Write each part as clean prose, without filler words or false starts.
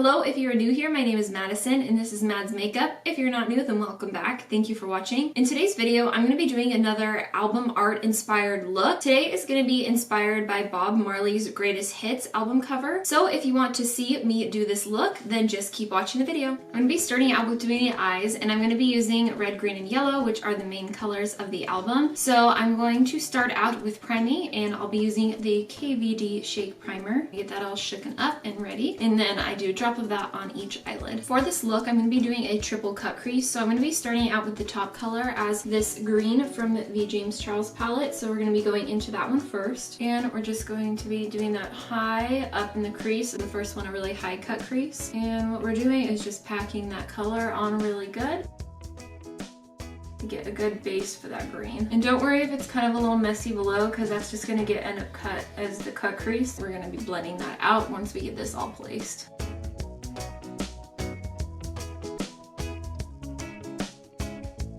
Hello, if you're new here, my name is Madison and this is Mad's Makeup. If you're not new, then welcome back. Thank you for watching. In today's video, I'm going to be doing another album art inspired look. Today is going to be inspired by Bob Marley's Greatest Hits album cover. So if you want to see me do this look, then just keep watching the video. I'm going to be starting out with doing the eyes, and I'm going to be using red, green, and yellow, which are the main colors of the album. So I'm going to start out with priming, and I'll be using the KVD Shake Primer. Get that all shooken up and ready. And then I do a drop of that on each eyelid. For this look, I'm going to be doing a triple cut crease. So I'm going to be starting out with the top color as this green from the James Charles palette. So we're going to be going into that one first. And we're just going to be doing that high up in the crease. The first one, a really high cut crease. And what we're doing is just packing that color on really good to get a good base for that green. And don't worry if it's kind of a little messy below, because that's just going to end up cut as the cut crease. We're going to be blending that out once we get this all placed.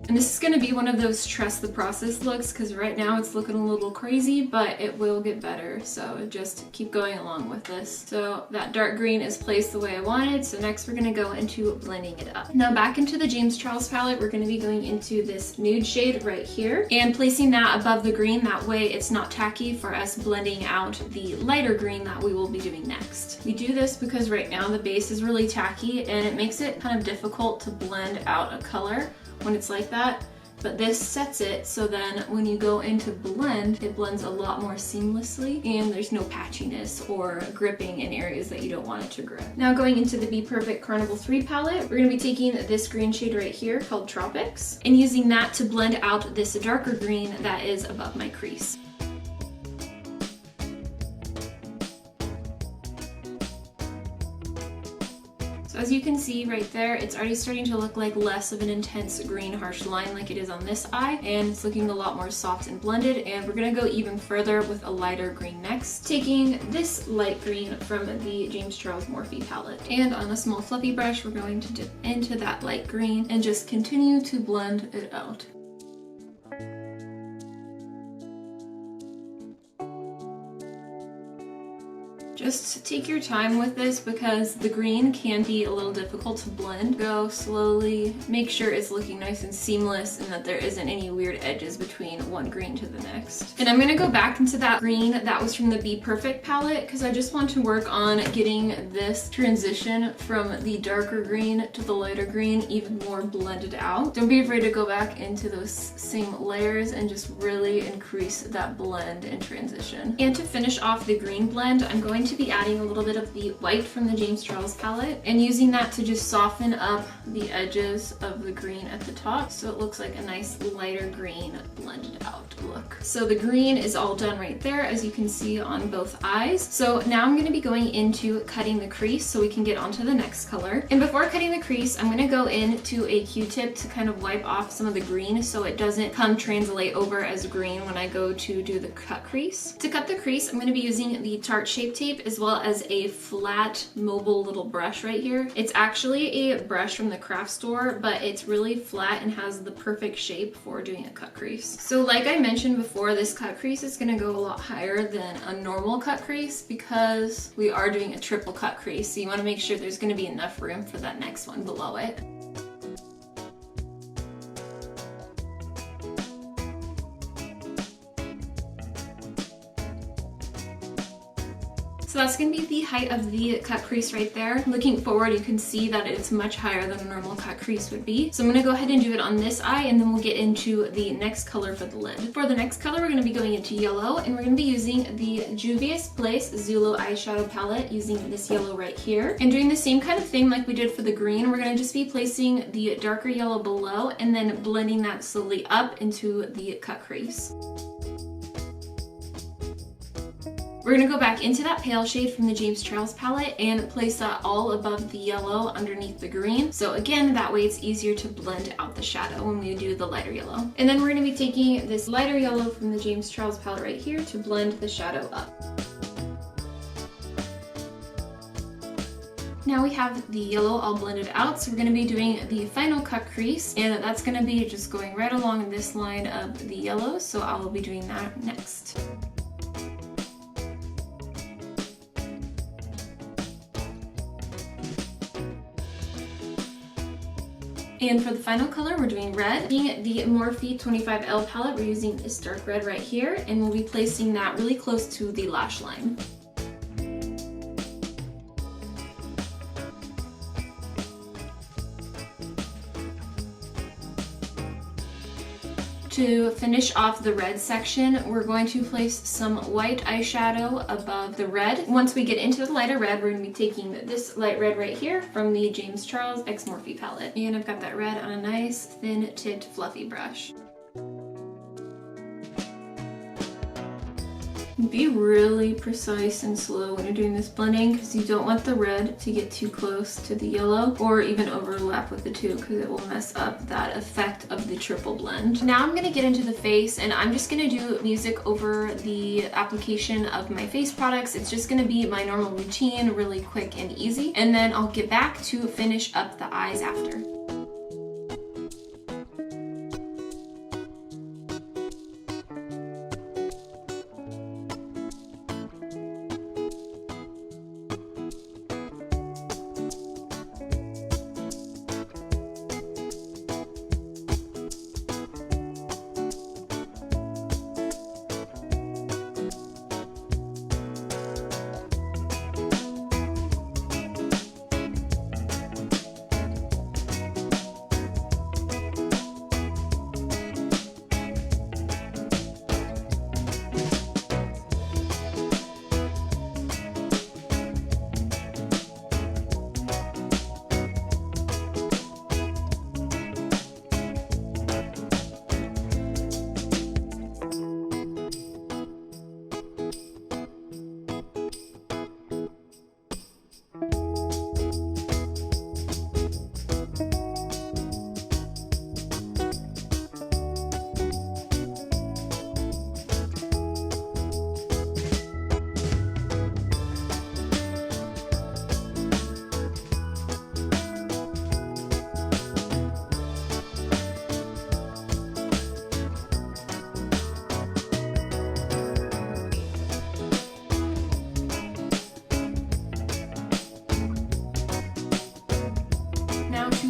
And this is going to be one of those trust the process looks, because right now it's looking a little crazy, but it will get better. So just keep going along with this. So that dark green is placed the way I wanted. So next we're going to go into blending it up. Now back into the James Charles palette, we're going to be going into this nude shade right here and placing that above the green. That way it's not tacky for us blending out the lighter green that we will be doing next. We do this because right now the base is really tacky and it makes it kind of difficult to blend out a color when it's like that, but this sets it so then when you go into blend, it blends a lot more seamlessly and there's no patchiness or gripping in areas that you don't want it to grip. Now going into the BPerfect Carnival 3 palette, we're going to be taking this green shade right here called Tropics and using that to blend out this darker green that is above my crease. So as you can see right there, it's already starting to look like less of an intense green harsh line like it is on this eye, and it's looking a lot more soft and blended. And we're going to go even further with a lighter green next, taking this light green from the James Charles Morphe palette. And on a small fluffy brush, we're going to dip into that light green and just continue to blend it out. Just take your time with this because the green can be a little difficult to blend. Go slowly, make sure it's looking nice and seamless and that there isn't any weird edges between one green to the next. And I'm going to go back into that green that was from the BPerfect palette because I just want to work on getting this transition from the darker green to the lighter green even more blended out. Don't be afraid to go back into those same layers and just really increase that blend and transition. And to finish off the green blend, I'm going to be adding a little bit of the white from the James Charles palette and using that to just soften up the edges of the green at the top so it looks like a nice lighter green blended out look. So the green is all done right there, as you can see on both eyes. So now I'm going to be going into cutting the crease so we can get onto the next color. And before cutting the crease, I'm going to go into a Q-tip to kind of wipe off some of the green so it doesn't translate over as green when I go to do the cut crease. To cut the crease, I'm going to be using the Tarte Shape Tape as well as a flat mobile little brush right here. It's actually a brush from the craft store, but it's really flat and has the perfect shape for doing a cut crease. So like I mentioned before, this cut crease is going to go a lot higher than a normal cut crease because we are doing a triple cut crease, so you want to make sure there's going to be enough room for that next one below it. So that's going to be the height of the cut crease right there. Looking forward, you can see that it's much higher than a normal cut crease would be. So I'm going to go ahead and do it on this eye, and then we'll get into the next color for the lid. For the next color, we're going to be going into yellow, and we're going to be using the Juvias Place Zulu eyeshadow palette, using this yellow right here. And doing the same kind of thing like we did for the green, we're going to just be placing the darker yellow below and then blending that slowly up into the cut crease. We're going to go back into that pale shade from the James Charles palette and place that all above the yellow underneath the green. So again, that way it's easier to blend out the shadow when we do the lighter yellow. And then we're going to be taking this lighter yellow from the James Charles palette right here to blend the shadow up. Now we have the yellow all blended out, so we're going to be doing the final cut crease, and that's going to be just going right along this line of the yellow, so I will be doing that next. And for the final color, we're doing red. Being the Morphe 25L palette, we're using this dark red right here, and we'll be placing that really close to the lash line. To finish off the red section, we're going to place some white eyeshadow above the red. Once we get into the lighter red, we're going to be taking this light red right here from the James Charles X Morphe palette. And I've got that red on a nice thin tipped fluffy brush. Be really precise and slow when you're doing this blending because you don't want the red to get too close to the yellow or even overlap with the two because it will mess up that effect of the triple blend. Now I'm going to get into the face, and I'm just going to do music over the application of my face products. It's just going to be my normal routine, really quick and easy, and then I'll get back to finish up the eyes after.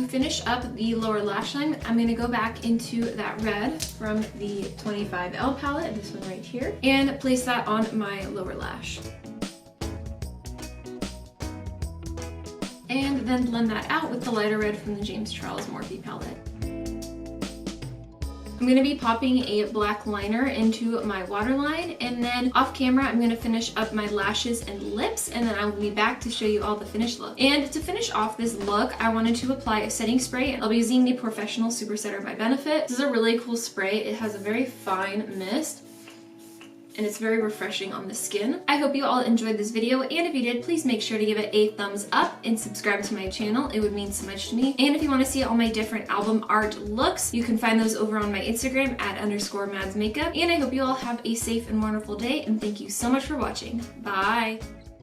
Finish up the lower lash line, I'm going to go back into that red from the 25L palette, this one right here, and place that on my lower lash. And then blend that out with the lighter red from the James Charles Morphe palette. I'm going to be popping a black liner into my waterline, and then off camera I'm going to finish up my lashes and lips, and then I will be back to show you all the finished look. And to finish off this look, I wanted to apply a setting spray. I'll be using the Professional Super Setter by Benefit. This is a really cool spray. It has a very fine mist, and it's very refreshing on the skin. I hope you all enjoyed this video, and if you did, please make sure to give it a thumbs up and subscribe to my channel. It would mean so much to me. And if you want to see all my different album art looks, you can find those over on my Instagram at _madsmakeup. And I hope you all have a safe and wonderful day, and thank you so much for watching. Bye!